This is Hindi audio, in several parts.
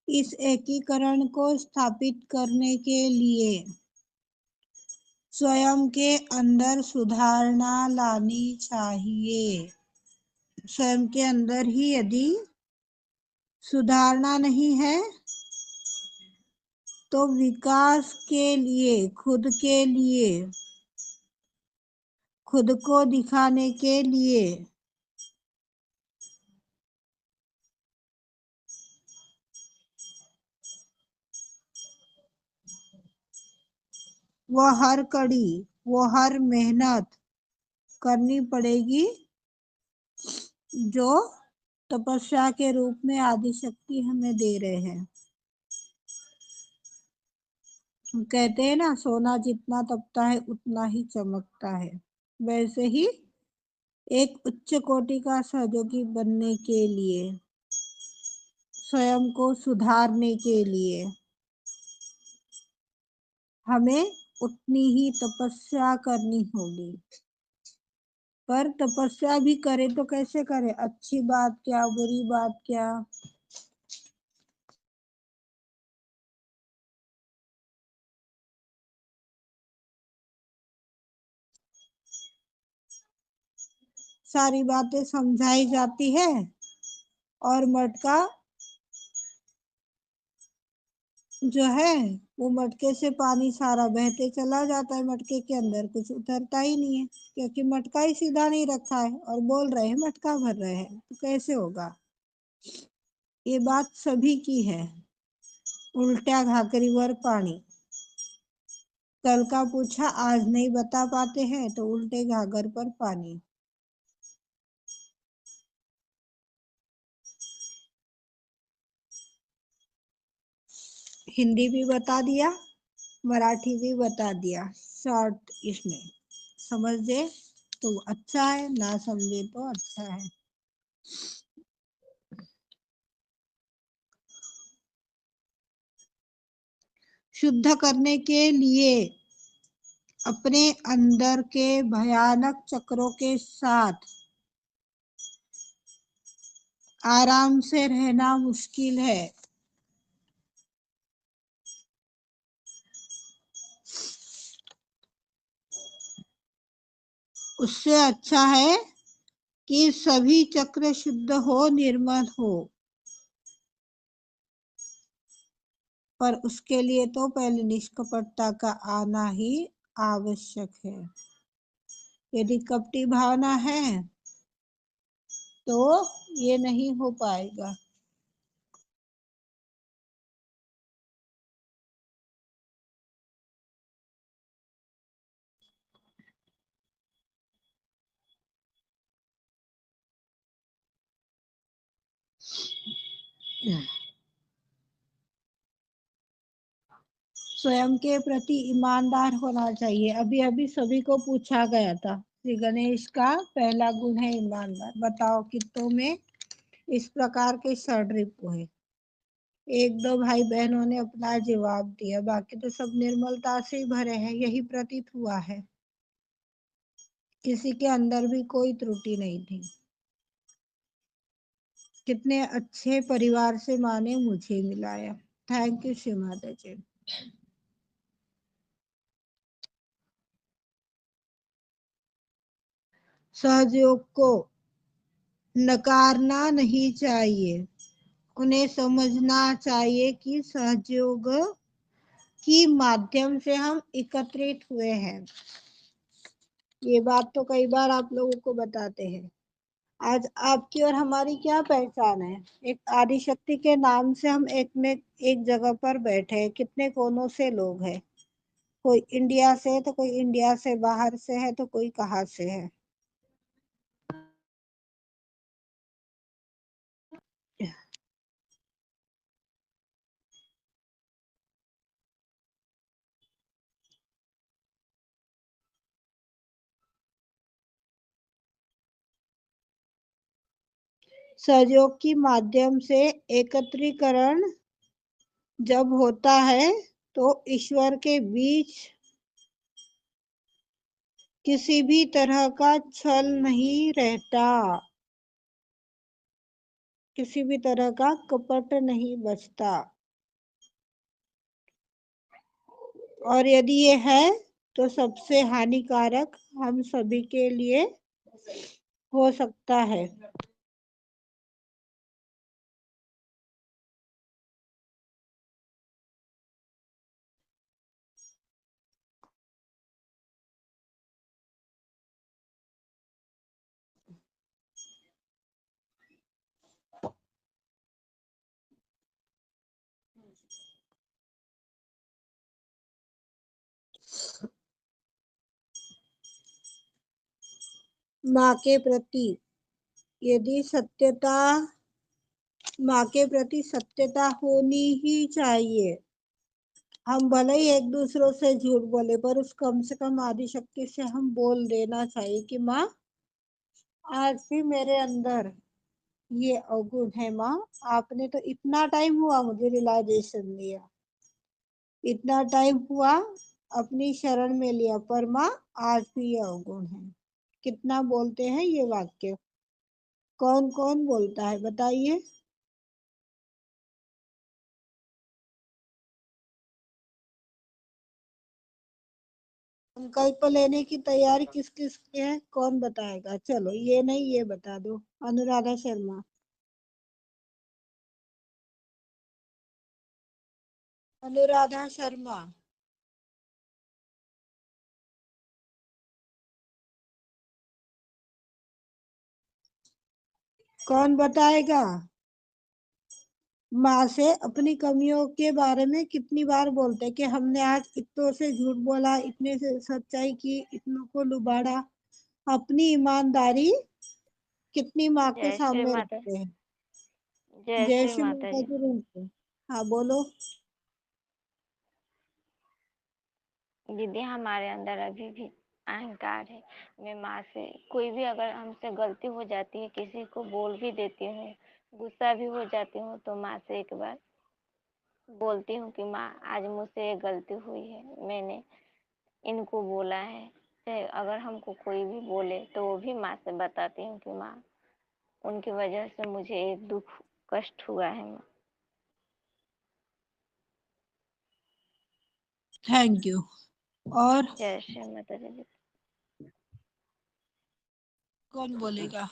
इस एकीकरण को स्थापित करने के लिए स्वयं के अंदर सुधारणा लानी चाहिए। स्वयं के अंदर ही यदि सुधारना नहीं है तो विकास के लिए, खुद के लिए, खुद को दिखाने के लिए वो हर कड़ी, वो हर मेहनत करनी पड़ेगी जो तपस्या के रूप में आदिशक्ति हमें दे रहे हैं। कहते हैं ना, सोना जितना तपता है उतना ही चमकता है। वैसे ही एक उच्च कोटि का सहयोगी बनने के लिए, स्वयं को सुधारने के लिए हमें उतनी ही तपस्या करनी होगी। पर तपस्या भी करे तो कैसे करे? अच्छी बात क्या, बुरी बात क्या? सारी बातें समझाई जाती है और मटका जो है वो मटके से पानी सारा बहते चला जाता है, मटके के अंदर कुछ उतरता ही नहीं है, क्योंकि मटका ही सीधा नहीं रखा है और बोल रहे हैं मटका भर रहे हैं, तो कैसे होगा? ये बात सभी की है। उल्ट्या घाघरीवर पानी, कल का पूछा आज नहीं बता पाते हैं तो उल्टे घाघर पर पानी। हिंदी भी बता दिया, मराठी भी बता दिया, शॉर्ट इसमें समझ दे तो अच्छा है, ना समझे तो अच्छा है। शुद्ध करने के लिए अपने अंदर के भयानक चक्रों के साथ आराम से रहना मुश्किल है। उससे अच्छा है कि सभी चक्र शुद्ध हो, निर्मल हो। पर उसके लिए तो पहले निष्कपटता का आना ही आवश्यक है। यदि कपटी भावना है तो ये नहीं हो पाएगा। स्वयं के प्रति ईमानदार होना चाहिए। अभी अभी सभी को पूछा गया था, श्री गणेश का पहला गुण है ईमानदार। बताओ कितनों में इस प्रकार के षड्रिपु है? एक दो भाई बहनों ने अपना जवाब दिया, बाकी तो सब निर्मलता से ही भरे हैं, यही प्रतीत हुआ है। किसी के अंदर भी कोई त्रुटि नहीं थी। कितने अच्छे परिवार से माँ ने मुझे मिलाया। थैंक यू श्री माता जी। सहयोग को नकारना नहीं चाहिए, उन्हें समझना चाहिए कि सहयोग की माध्यम से हम एकत्रित हुए हैं। ये बात तो कई बार आप लोगों को बताते हैं। आज आपकी और हमारी क्या पहचान है? एक आदिशक्ति के नाम से हम एक जगह पर बैठे हैं। कितने कोनों से लोग हैं, कोई इंडिया से है तो कोई इंडिया से बाहर से है तो कोई कहाँ से है। सहयोग की माध्यम से एकत्रीकरण जब होता है तो ईश्वर के बीच किसी भी तरह का छल नहीं रहता, किसी भी तरह का कपट नहीं बचता। और यदि ये है तो सबसे हानिकारक हम सभी के लिए हो सकता है। माँ के प्रति यदि माँ के प्रति सत्यता होनी ही चाहिए। हम भले ही एक दूसरों से झूठ बोले, पर उस कम से कम आदि शक्ति से हम बोल देना चाहिए कि माँ, आज भी मेरे अंदर ये अवगुण है माँ। आपने तो इतना टाइम हुआ मुझे रियलाइजेशन दिया, इतना टाइम हुआ अपनी शरण में लिया, पर माँ आज भी ये अवगुण है। कितना बोलते हैं ये वाक्य? कौन कौन बोलता है बताइए। संकल्प लेने की तैयारी किस किस की है, कौन बताएगा? चलो, ये नहीं ये बता दो। अनुराधा शर्मा। अनुराधा शर्मा। कौन बताएगा? माँ से अपनी कमियों के बारे में कितनी बार बोलते हैं कि हमने आज इतनों से झूठ बोला, इतने से सच्चाई की, इतनों को लुभाड़ा। अपनी ईमानदारी कितनी माँ के जय श्री सामने माता। रखते हैं। जय जय श्री श्री माता माता जी। जी बोलते हैं। हाँ बोलो। दीदी, हमारे अंदर अभी भी अहंकार है। मैं माँ से कोई भी अगर हमसे गलती हो जाती है, किसी को बोल भी देती हूँ, गुस्सा भी हो जाती हूँ, तो माँ से एक बार बोलती हूँ कि माँ, आज मुझसे ये गलती हुई है, मैंने इनको बोला है। चाहे अगर हमको कोई भी बोले तो वो भी माँ से बताती हूँ कि माँ, उनकी वजह से मुझे एक दुख कष्ट हुआ है माँ। Thank you. और जय श्री माता जी। कौन बोलेगा?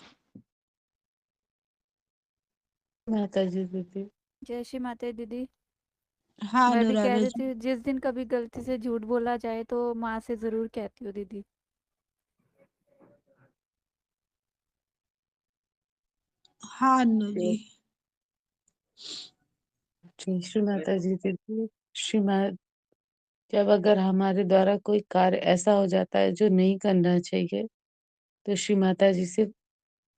माता जी दीदी। जय श्री माता दीदी। हाँ मैं भी कह अनुराधा रही जी। थी, जिस दिन कभी गलती से झूठ बोला जाए तो माँ से जरूर कहती हूँ दीदी। हाँ अनु जी। श्री माता जी दीदी। जब अगर हमारे द्वारा कोई कार्य ऐसा हो जाता है जो नहीं करना चाहिए, तो श्री माता जी से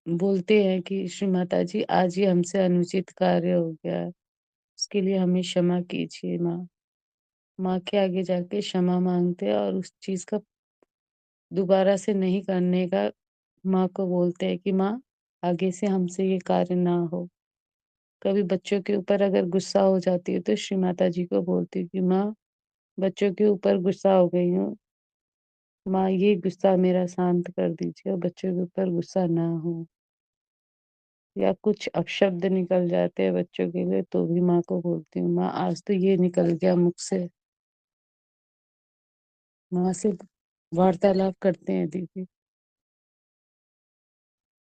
बोलते हैं कि श्री माता जी, आज ये हमसे अनुचित कार्य हो गया है, उसके लिए हमें क्षमा कीजिए माँ। माँ के आगे जाके क्षमा मांगते हैं और उस चीज का दोबारा से नहीं करने का माँ को बोलते हैं कि माँ, आगे से हमसे ये कार्य ना हो। कभी बच्चों के ऊपर अगर गुस्सा हो जाती है तो श्री माता जी को बोलती हूँ कि माँ, बच्चों के ऊपर गुस्सा हो गई हूँ, माँ ये गुस्सा मेरा शांत कर दीजिए और बच्चों के ऊपर गुस्सा ना हो। या कुछ अपशब्द निकल जाते हैं बच्चों के लिए तो भी माँ को बोलती हूँ, माँ आज तो ये निकल गया मुख से। माँ से वार्तालाप करते हैं दीदी।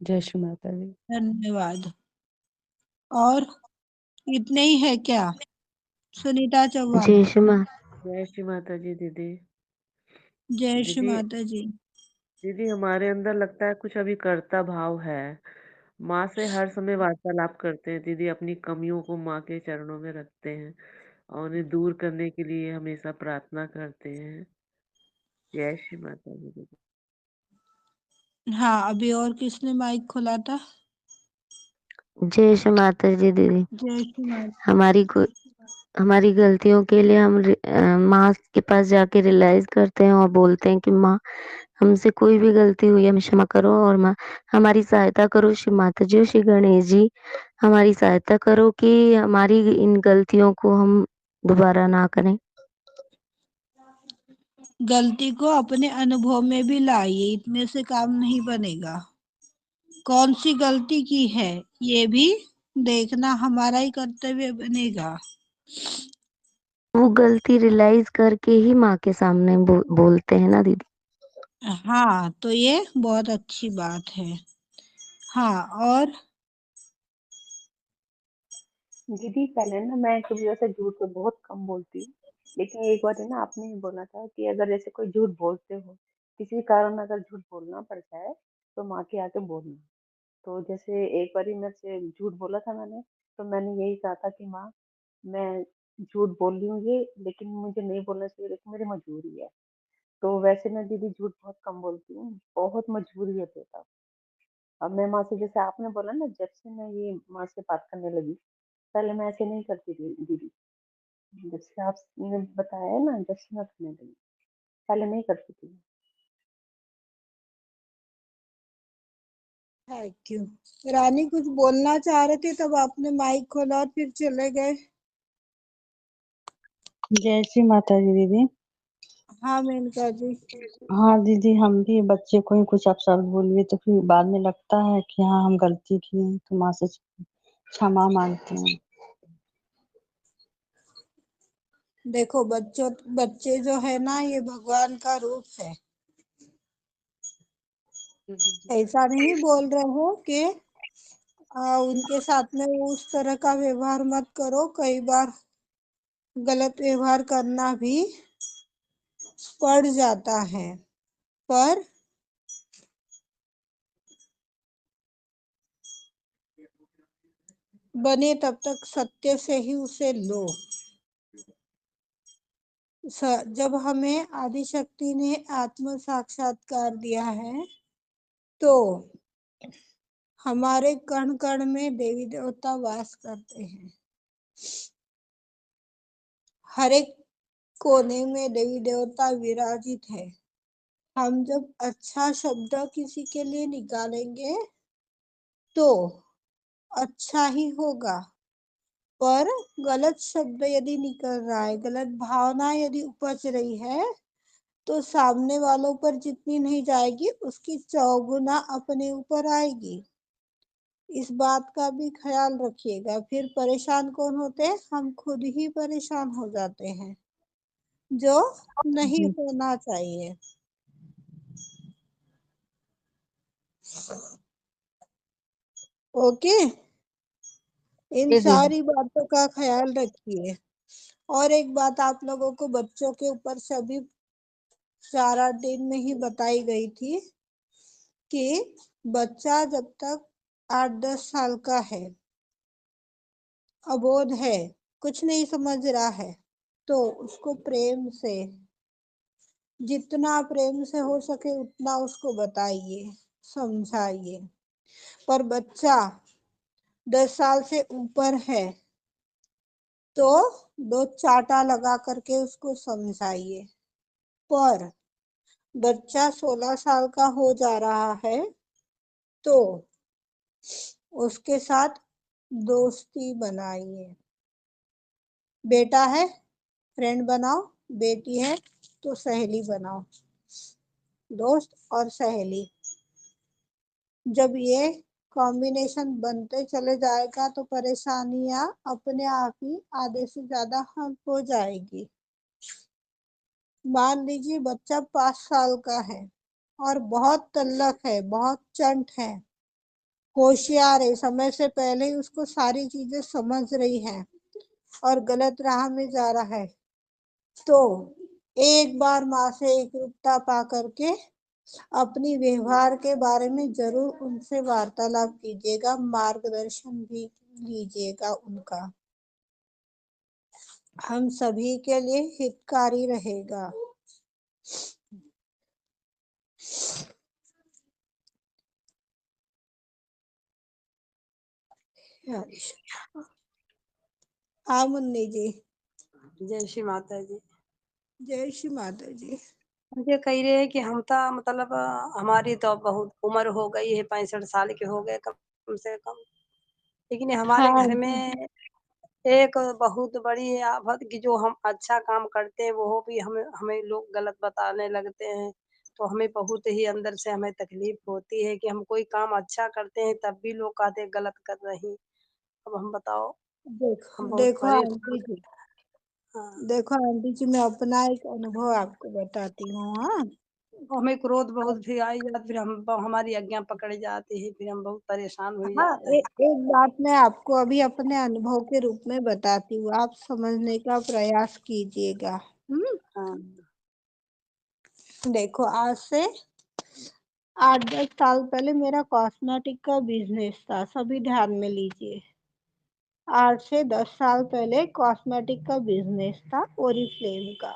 जय श्री माता दी। धन्यवाद। और इतने ही है क्या? सुनीता चौहान। जय श्री माँ। जय श्री माता जी दीदी। जय श्री दीदी माता जी। दीदी हमारे अंदर लगता है कुछ अभी कर्ता भाव है। माँ से हर समय वार्तालाप करते हैं दीदी, अपनी कमियों को माँ के चरणों में रखते हैं और उन्हें दूर करने के लिए हमेशा प्रार्थना करते हैं। जय श्री माता जी दीदी। हाँ, अभी और किसने माइक खोला था? जय श्री माता जी दीदी। जय श्री माता। हमारी गलतियों के लिए हम माँ के पास जाके रियलाइज करते हैं और बोलते हैं कि माँ, हमसे कोई भी गलती हुई है, हमें क्षमा करो और माँ हमारी सहायता करो। श्री माता जी और श्री गणेश जी, हमारी सहायता करो कि हमारी इन गलतियों को हम दोबारा ना करें। गलती को अपने अनुभव में भी लाइए, इतने से काम नहीं बनेगा। कौन सी गलती की है ये भी देखना हमारा ही कर्तव्य बनेगा। वो गलती रियलाइज करके ही माँ के सामने बोलते हैं ना दीदी। हाँ, तो ये बहुत अच्छी बात है। हाँ, और दीदी पहले ना मैं कभी वैसे झूठ तो बहुत कम बोलती हूँ, लेकिन एक बार है ना आपने ही बोला था कि अगर जैसे कोई झूठ बोलते हो, किसी कारण अगर झूठ बोलना पड़ता है तो माँ के आके बोलना। तो जैसे एक बार मेरे से झूठ बोला था मैंने, तो मैंने यही कहा था कि माँ मैं झूठ बोल रही हूँ ये, लेकिन मुझे नहीं बोलना चाहिए, लेकिन मेरी मजबूरी है। तो वैसे मैं दीदी झूठ बहुत कम बोलती हूँ, बहुत मजबूरी है बेटा। अब मैं माँ से, जैसे आपने बोला ना, जब से मैं ये माँ से बात करने लगी, पहले मैं ऐसे नहीं करती थी दीदी। जब से आपने बताया है ना, जब से मैं करने लगी, पहले नहीं करती थी। Thank you. रानी कुछ बोलना चाह रहे थे, तब आपने माइक खोला और फिर चले गए। जय श्री माता दी दीदी। हाँ मेनका जी। हाँ दीदी, हम भी बच्चे को ही कुछ अपशब्द बोलिए तो फिर बाद में लगता है कि हाँ हम गलती किए, तो माँ से क्षमा मांगते हैं। देखो बच्चे जो है ना, ये भगवान का रूप है। ऐसा नहीं बोल रहे हो कि उनके साथ में उस तरह का व्यवहार मत करो। कई बार गलत व्यवहार करना भी पड़ जाता है, पर बने तब तक सत्य से ही उसे लो। जब हमें आदि शक्ति ने आत्म साक्षात्कार दिया है, तो हमारे कण कण में देवी देवता वास करते हैं। हर एक कोने में देवी देवता विराजित है। हम जब अच्छा शब्द किसी के लिए निकालेंगे तो अच्छा ही होगा, पर गलत शब्द यदि निकल रहा है, गलत भावना यदि उपज रही है, तो सामने वालों पर जितनी नहीं जाएगी, उसकी चौगुना अपने ऊपर आएगी। इस बात का भी ख्याल रखिएगा। फिर परेशान कौन होते हैं? हम खुद ही परेशान हो जाते हैं, जो नहीं जी होना चाहिए। ओके, इन जी दीदी। सारी बातों का ख्याल रखिए। और एक बात आप लोगों को बच्चों के ऊपर से अभी 4-8 दिन में ही बताई गई थी कि बच्चा जब तक 8-10 साल का है, अबोध है, कुछ नहीं समझ रहा है, तो उसको प्रेम से, जितना प्रेम से हो सके उतना उसको बताइए, समझाइए। पर बच्चा 10 साल से ऊपर है तो 2 चाटा लगा करके उसको समझाइए। पर बच्चा 16 साल का हो जा रहा है तो उसके साथ दोस्ती बनाइए। बेटा है, फ्रेंड बनाओ। बेटी है तो सहेली बनाओ। दोस्त और सहेली, जब ये कॉम्बिनेशन बनते चले जाएगा तो परेशानियां अपने आप ही आधे से ज्यादा हल हो जाएगी। मान लीजिए बच्चा 5 साल का है और बहुत तल्लक है, बहुत चंट है, होशियार है, समय से पहले ही उसको सारी चीजें समझ रही है और गलत राह में जा रहा है, तो एक बार माँ से एकरूपता पा करके अपनी व्यवहार के बारे में जरूर उनसे वार्तालाप कीजिएगा, मार्गदर्शन भी लीजिएगा उनका। हम सभी के लिए हितकारी रहेगा। हाँ मुन्नी जी। जय श्री माता जी। जय श्री माता जी। मुझे कह रहे हैं कि हम तो मतलब हमारी तो बहुत उम्र हो गई है, 65 साल के हो गए कम से कम, लेकिन हमारे हाँ घर जी। में एक बहुत बड़ी आफत कि जो हम अच्छा काम करते हैं वो भी हमें हमें लोग गलत बताने लगते हैं। तो हमें बहुत ही अंदर से हमें तकलीफ होती है कि हम कोई काम अच्छा करते हैं तब भी लोग कहते हैं गलत कर रही। अब हम बताओ, हम देखो बहुत देखो परेशान। आंटी जी, हाँ, देखो आंटी जी, मैं अपना एक अनुभव आपको बताती हूँ। हाँ, हमें क्रोध बहुत फिर आई जाती, फिर हम हमारी आज्ञा पकड़ जाती है, फिर हम बहुत परेशान हो हाँ, जाते हैं। एक बात मैं आपको अभी अपने अनुभव के रूप में बताती हूँ, आप समझने का प्रयास कीजिएगा। हाँ, देखो, आज से 8-10 साल पहले मेरा कॉस्मेटिक का बिजनेस था, सभी ध्यान में लीजिए। 8 से 10 साल पहले कॉस्मेटिक का बिजनेस था, ओरिफ्लेम का।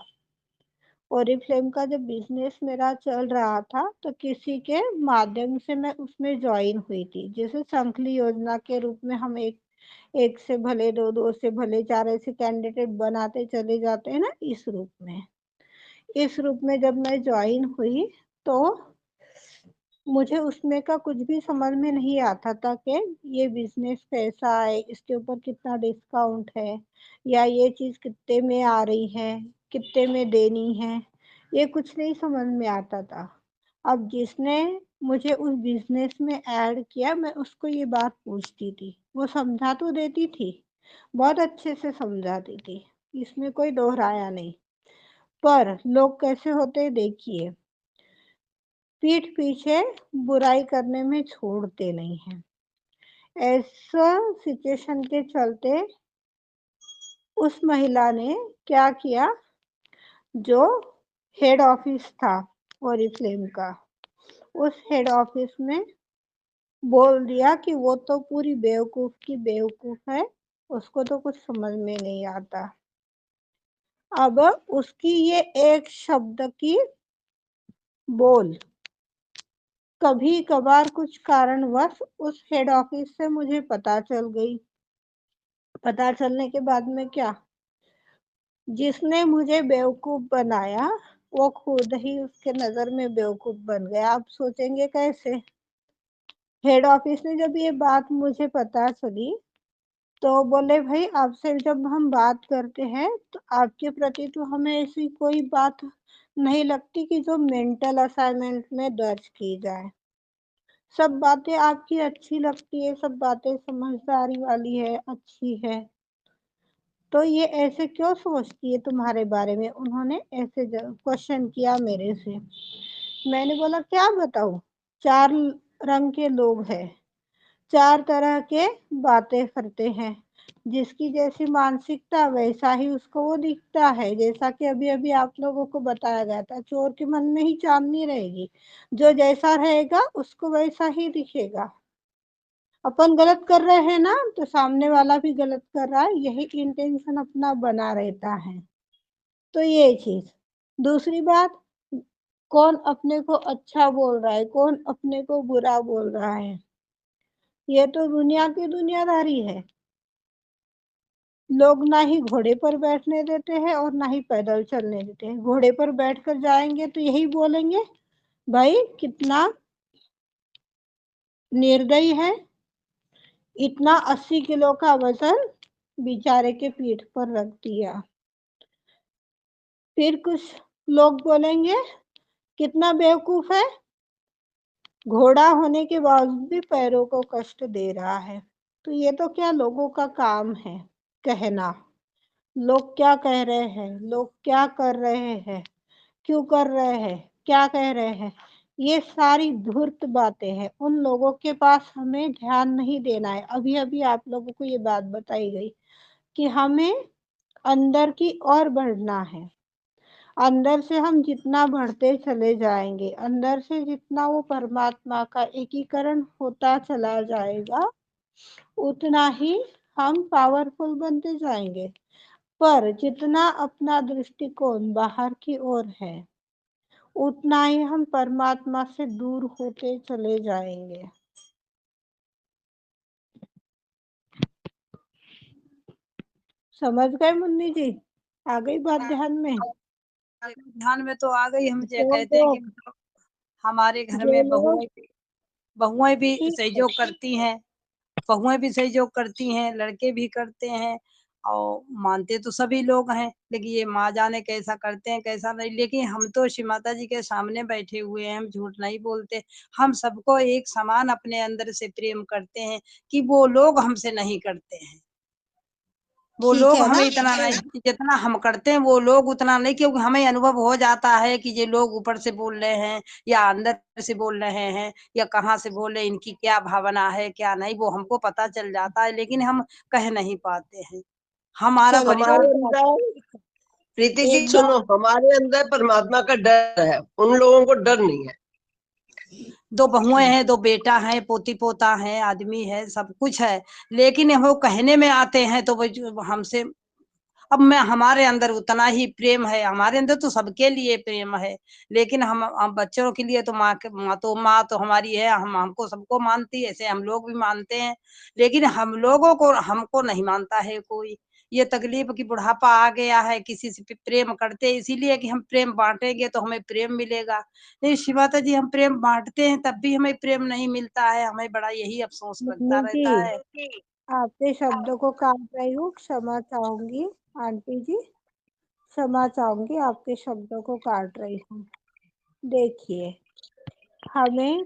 ओरिफ्लेम का जब बिजनेस मेरा चल रहा था तो किसी के माध्यम से मैं उसमें ज्वाइन हुई थी। जैसे संकली योजना के रूप में हम एक से भले दो, दो से भले चार, ऐसे कैंडिडेट बनाते चले जाते हैं ना, इस रूप में जब मैं ज्वाइन हुई तो मुझे उसमें का कुछ भी समझ में नहीं आता था कि ये बिजनेस कैसा है, इसके ऊपर कितना डिस्काउंट है, या ये चीज कितने में आ रही है, कितने में देनी है, ये कुछ नहीं समझ में आता था। अब जिसने मुझे उस बिजनेस में ऐड किया, मैं उसको ये बात पूछती थी, वो समझा तो देती थी, बहुत अच्छे से समझाती थी, इसमें कोई दोहराया नहीं। पर लोग कैसे होते हैं देखिए, पीठ पीछे बुराई करने में छोड़ते नहीं हैं। ऐसा सिचुएशन के चलते उस महिला ने क्या किया, जो हेड ऑफिस था ओरिफ्लेम का, उस हेड ऑफिस में बोल दिया कि वो तो पूरी बेवकूफ की बेवकूफ है, उसको तो कुछ समझ में नहीं आता। अब उसकी ये एक शब्द की बोल कभी कभार कुछ कारणवश उस हेड ऑफिस से मुझे पता चल गई। पता चलने के बाद में क्या, जिसने मुझे बेवकूफ बनाया वो खुद ही उसके नजर में बेवकूफ बन गया। आप सोचेंगे कैसे? हेड ऑफिस ने जब ये बात मुझे पता चली तो बोले, भाई आपसे जब हम बात करते हैं तो आपके प्रति तो हमें ऐसी कोई बात नहीं लगती कि जो मेंटल असाइनमेंट में दर्ज की जाए। सब बातें आपकी अच्छी लगती है, सब बातें समझदारी वाली है, अच्छी है, तो ये ऐसे क्यों सोचती है तुम्हारे बारे में? उन्होंने ऐसे क्वेश्चन किया मेरे से। मैंने बोला क्या बताऊं, 4 रंग के लोग हैं, 4 तरह के बातें करते हैं, जिसकी जैसी मानसिकता वैसा ही उसको वो दिखता है। जैसा कि अभी अभी आप लोगों को बताया गया था, चोर के मन में ही चांदनी रहेगी, जो जैसा रहेगा उसको वैसा ही दिखेगा। अपन गलत कर रहे हैं ना, तो सामने वाला भी गलत कर रहा है, यही इंटेंशन अपना बना रहता है। तो ये चीज। दूसरी बात, कौन अपने को अच्छा बोल रहा है, कौन अपने को बुरा बोल रहा है, ये तो दुनिया की दुनियादारी है। लोग ना ही घोड़े पर बैठने देते हैं और ना ही पैदल चलने देते हैं। घोड़े पर बैठकर जाएंगे तो यही बोलेंगे, भाई कितना निर्दयी है, इतना 80 किलो का वजन बेचारे के पीठ पर रख दिया। फिर कुछ लोग बोलेंगे, कितना बेवकूफ है, घोड़ा होने के बावजूद भी पैरों को कष्ट दे रहा है। तो ये तो क्या लोगों का काम है कहना, लोग क्या कह रहे हैं, लोग क्या कर रहे हैं, क्यों कर रहे हैं, क्या कह रहे हैं, ये सारी धूर्त बातें हैं। उन लोगों के पास हमें ध्यान नहीं देना है। अभी अभी आप लोगों को ये बात बताई गई कि हमें अंदर की ओर बढ़ना है। अंदर से हम जितना बढ़ते चले जाएंगे, अंदर से जितना वो परमात्मा का एकीकरण होता चला जाएगा, उतना ही हम पावरफुल बनते जाएंगे। पर जितना अपना दृष्टिकोण बाहर की ओर है, उतना ही हम परमात्मा से दूर होते चले जाएंगे। समझ गए मुन्नी जी? आ गई बात ध्यान में? ध्यान में तो आ गई। हम ये जो कहते हैं कि लोग मतलब हमारे घर जो में लोग बहुएं भी ठीक है, सहयोग करती हैं, बहुएं भी सहयोग करती हैं, लड़के भी करते हैं, और मानते तो सभी लोग हैं, लेकिन ये माँ जाने कैसा करते हैं कैसा नहीं। लेकिन हम तो श्री माता जी के सामने बैठे हुए हैं, हम झूठ नहीं बोलते। हम सबको एक समान अपने अंदर से प्रेम करते हैं कि वो लोग हमसे नहीं करते हैं। वो ठीक लोग है ना? हमें इतना नहीं जितना हम करते हैं, वो लोग उतना नहीं, क्योंकि हमें अनुभव हो जाता है कि ये लोग ऊपर से बोल रहे हैं या अंदर से बोल रहे हैं या कहाँ से बोल रहे हैं, इनकी क्या भावना है क्या नहीं, वो हमको पता चल जाता है, लेकिन हम कह नहीं पाते हैं। हमारा चलो परिवार हमारे तो अंदर प्रीति जी एक सुनो, बात, हमारे अंदर परमात्मा का डर है, उन लोगों को डर नहीं है। 2 बहुएं हैं, 2 बेटा है, पोती पोता है, आदमी है, सब कुछ है, लेकिन वो कहने में आते हैं तो वो जो हमसे, अब मैं हमारे अंदर उतना ही प्रेम है, हमारे अंदर तो सबके लिए प्रेम है, लेकिन हम बच्चों के लिए तो माँ तो हमारी है, हम हमको सबको मानती है, ऐसे हम लोग भी मानते हैं, लेकिन हम लोगों को हमको नहीं मानता है कोई। ये तकलीफ की बुढ़ापा आ गया है, किसी से प्रेम करते हैं इसीलिए कि हम प्रेम बांटेंगे तो हमें प्रेम मिलेगा। नहीं शिवाता जी, हम प्रेम बांटते हैं तब भी हमें प्रेम नहीं मिलता है, हमें बड़ा यही अफसोस लगता मम्मी जी, रहता है। आपके शब्दों को काट रही हूँ, क्षमा चाहूंगी। आंटी जी, क्षमा चाहूंगी, आपके शब्दों को काट रही हूँ। देखिए, हमें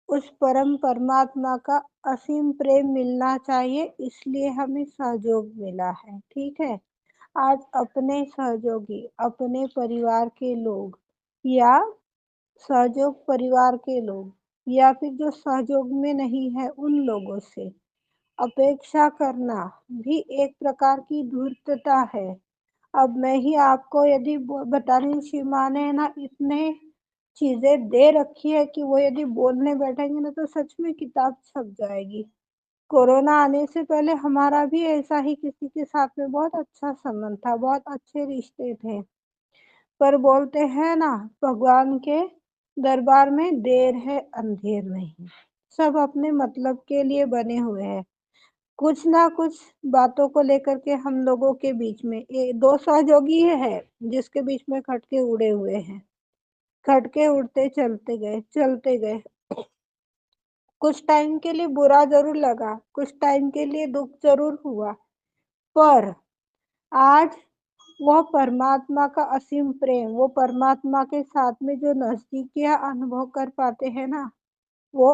उस परम परमात्मा का असीम प्रेम मिलना चाहिए, इसलिए हमें सहयोग मिला है। ठीक है, आज अपने सहयोगी, अपने परिवार के लोग, या सहयोग परिवार के लोग, या फिर जो सहयोग में नहीं है उन लोगों से अपेक्षा करना भी एक प्रकार की धूर्तता है। अब मैं ही आपको यदि बता रही हूँ, सीमा ने ना इतने चीजें दे रखी है कि वो यदि बोलने बैठेंगे ना तो सच में किताब छप जाएगी। कोरोना आने से पहले हमारा भी ऐसा ही किसी के साथ में बहुत अच्छा संबंध था, बहुत अच्छे रिश्ते थे, पर बोलते हैं ना, भगवान के दरबार में देर है अंधेर नहीं। सब अपने मतलब के लिए बने हुए हैं। कुछ ना कुछ बातों को लेकर के हम लोगों के बीच में दो सहयोगी है जिसके बीच में खटके उड़े हुए हैं। खटके उड़ते चलते गए चलते गए, कुछ टाइम के लिए बुरा जरूर लगा, कुछ टाइम के लिए दुख जरूर हुआ, पर आज वो परमात्मा का असीम प्रेम, वो परमात्मा के साथ में जो नजदीकियां अनुभव कर पाते हैं ना, वो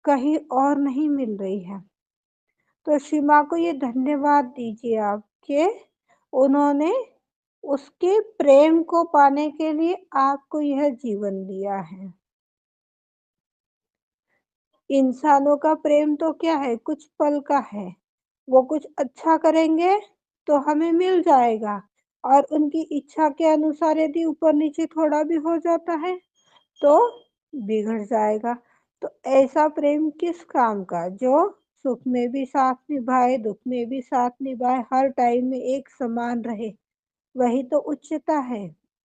कहीं और नहीं मिल रही है। तो सीमा को ये धन्यवाद दीजिए आप कि उन्होंने उसके प्रेम को पाने के लिए आपको यह जीवन दिया है। इंसानों का प्रेम तो क्या है, कुछ पल का है, वो कुछ अच्छा करेंगे तो हमें मिल जाएगा, और उनकी इच्छा के अनुसार यदि ऊपर नीचे थोड़ा भी हो जाता है तो बिगड़ जाएगा। तो ऐसा प्रेम किस काम का, जो सुख में भी साथ निभाए, दुख में भी साथ निभाए, हर टाइम में एक समान रहे। वही तो उच्चता है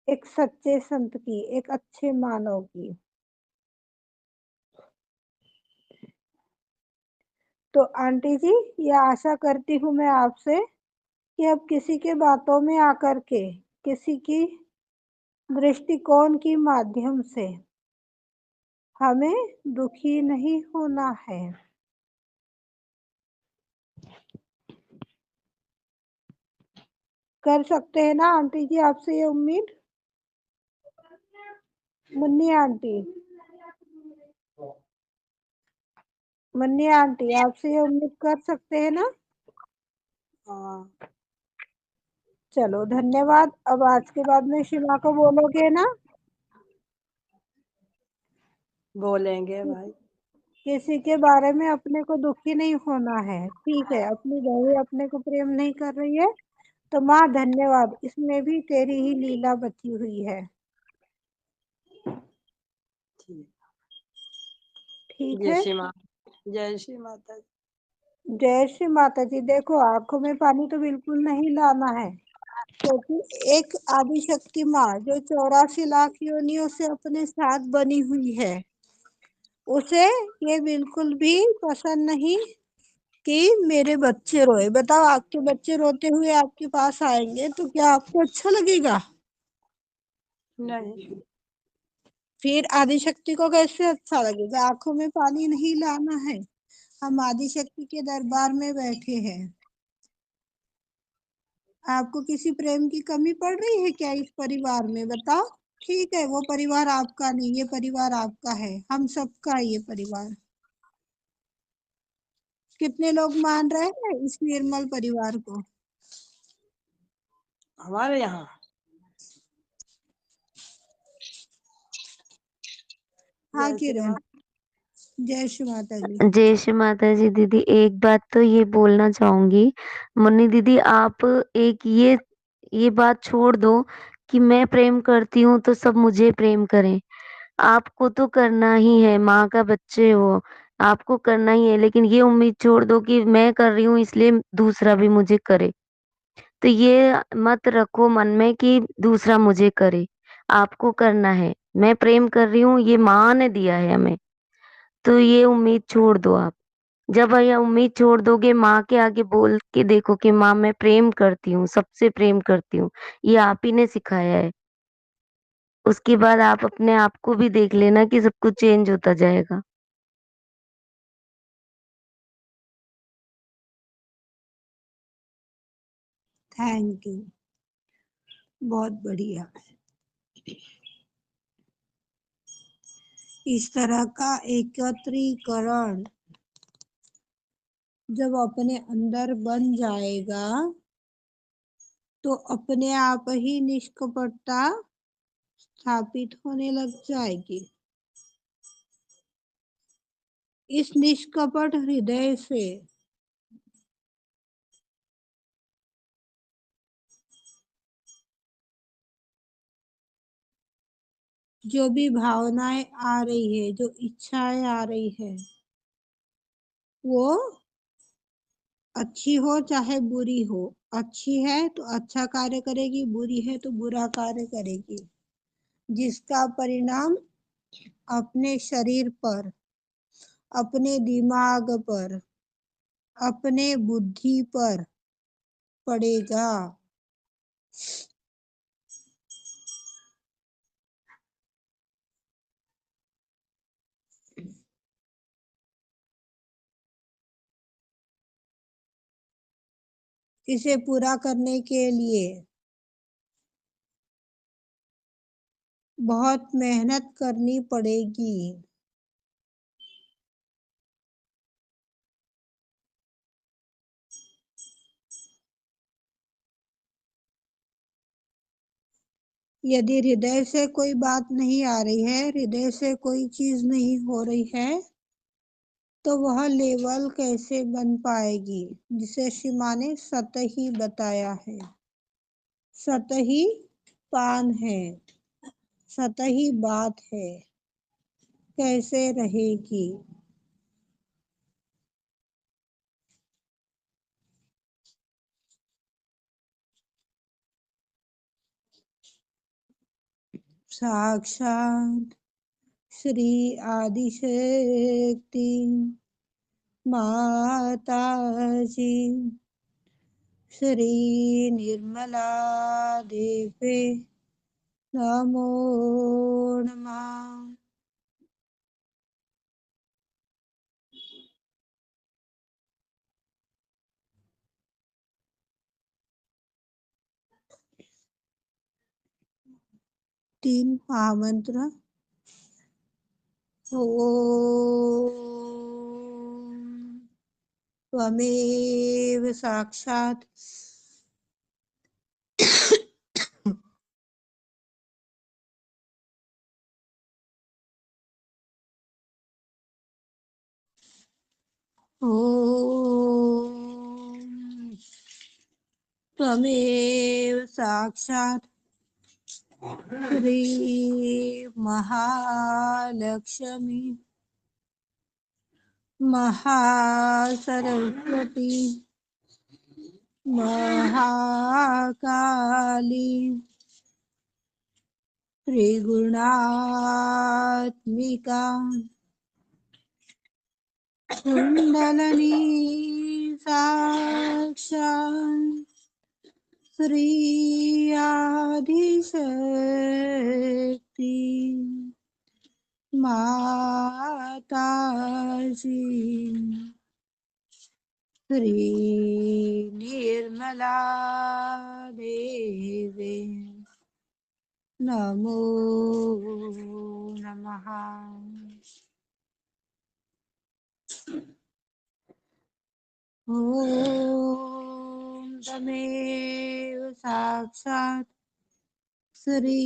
एक सच्चे संत की, एक अच्छे मानव की। तो आंटी जी, ये आशा करती हूँ मैं आपसे कि अब किसी के बातों में आकर के, किसी की दृष्टिकोण की माध्यम से हमें दुखी नहीं होना है। कर सकते हैं ना आंटी जी, आपसे ये उम्मीद? मुन्नी आंटी, मुन्नी आंटी, आपसे ये उम्मीद कर सकते हैं ना? हाँ, चलो धन्यवाद। अब आज के बाद में शिवा को बोलोगे ना? बोलेंगे भाई। किसी के बारे में अपने को दुखी नहीं होना है। ठीक है, अपनी बहू अपने को प्रेम नहीं कर रही है तो माँ धन्यवाद, इसमें भी तेरी ही लीला बची हुई है। ठीक, ठीक जय है, श्री माँ, जय श्री माता दी। जय श्री माता जी। देखो, आंखों में पानी तो बिल्कुल नहीं लाना है, क्योंकि एक आदिशक्ति माँ जो 84 लाख योनियों से अपने साथ बनी हुई है, उसे ये बिल्कुल भी पसंद नहीं कि मेरे बच्चे रोए। बताओ, आपके बच्चे रोते हुए आपके पास आएंगे तो क्या आपको अच्छा लगेगा? नहीं, फिर आदिशक्ति को कैसे अच्छा लगेगा? आंखों में पानी नहीं लाना है। हम आदिशक्ति के दरबार में बैठे हैं। आपको किसी प्रेम की कमी पड़ रही है क्या इस परिवार में? बताओ। ठीक है, वो परिवार आपका नहीं, ये परिवार आपका है, हम सबका है ये परिवार। कितने लोग मान रहे हैं इस निर्मल परिवार को? हमारे यहाँ हाँ जय श्री किरण, माता। जय श्री माता जी। जय श्री माता जी। दीदी एक बात तो ये बोलना चाहूंगी, मुन्नी दीदी आप एक ये बात छोड़ दो कि मैं प्रेम करती हूँ तो सब मुझे प्रेम करें। आपको तो करना ही है, माँ का बच्चे हो, आपको करना ही है, लेकिन ये उम्मीद छोड़ दो कि मैं कर रही हूँ इसलिए दूसरा भी मुझे करे। तो ये मत रखो मन में कि दूसरा मुझे करे, आपको करना है। मैं प्रेम कर रही हूँ, ये माँ ने दिया है हमें, तो ये उम्मीद छोड़ दो आप। जब ये उम्मीद छोड़ दोगे, माँ के आगे बोल के देखो कि माँ मैं प्रेम करती हूँ, सबसे प्रेम करती हूँ, ये आप ही ने सिखाया है। उसके बाद आप अपने आप को भी देख लेना कि सब कुछ चेंज होता जाएगा। थैंक यू, बहुत बढ़िया। इस तरह का एकत्रीकरण जब अपने अंदर बन जाएगा तो अपने आप ही निष्कपटता स्थापित होने लग जाएगी। इस निष्कपट हृदय से जो भी भावनाएं आ रही है, जो इच्छाएं आ रही है, वो अच्छी हो चाहे बुरी हो, अच्छी है तो अच्छा कार्य करेगी, बुरी है तो बुरा कार्य करेगी, जिसका परिणाम अपने शरीर पर, अपने दिमाग पर, अपने बुद्धि पर पड़ेगा। इसे पूरा करने के लिए बहुत मेहनत करनी पड़ेगी। यदि हृदय से कोई बात नहीं आ रही है, हृदय से कोई चीज नहीं हो रही है, तो वह लेवल कैसे बन पाएगी, जिसे श्री माँ ने सतही बताया है। सतही पान है, सतही बात है, कैसे रहेगी। साक्षात श्री आदिशक्ति माता जी श्री निर्मला देवी नमो नमः। तीन महामंत्र। ओम त्वमेव साक्षात् ओम त्वमेव साक्षात् श्री महालक्ष्मी महासरस्वती महाकाली त्रिगुणात्मिका कुंडलनी साक्षात् श्री आदिशक्ति माता जी श्री निर्मला देवी नमो नमः। ओम तमेव साक्षात् श्री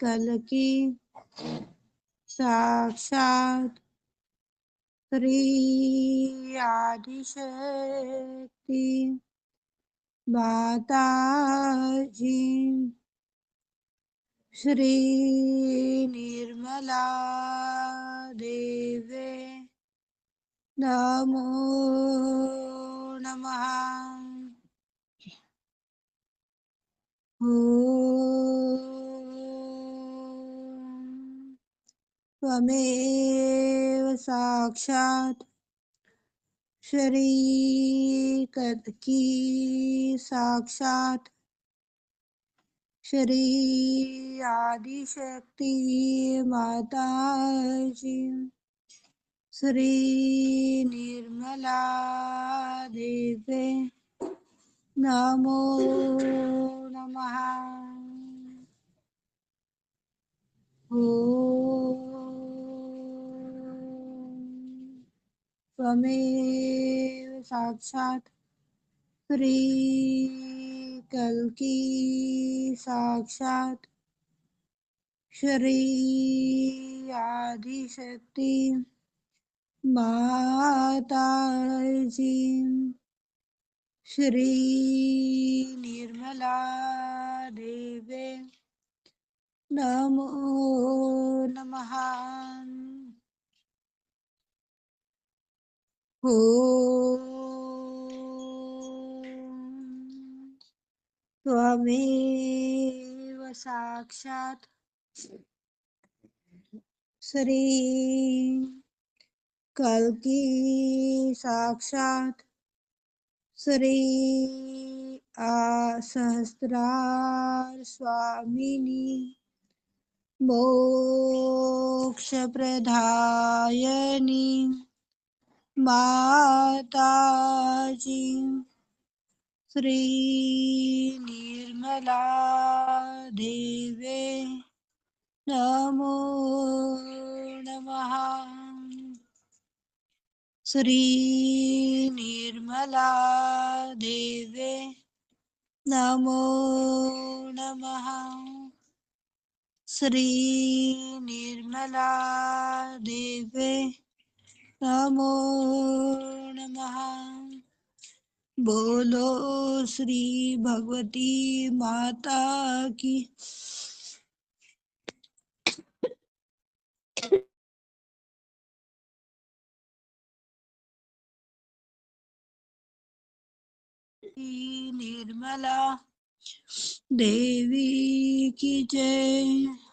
कल्कि साक्षात् श्री आदिशक्ति माताजी श्री निर्मला देवे नमो नमः। ओम त्वमेव साक्षात् श्री कल्कि साक्षात् श्री आदिशक्ति माताजी श्री निर्मला देवे नमो नमः। ओम त्वमेव साक्षात् श्री कल्कि साक्षात् श्री आदिशक्ति माताजी श्री निर्मला देवे नमो नमः। ओम त्वमेव साक्षात् श्री कल्कि साक्षात् श्री सहस्रार स्वामिनी मोक्ष प्रदायिनी माताजी श्री निर्मला देवे नमो नमः। श्री निर्मला देवे नमो नमः। श्री निर्मला देवे नमो नमः। बोलो श्री भगवती माता की। निर्मला देवी की जय।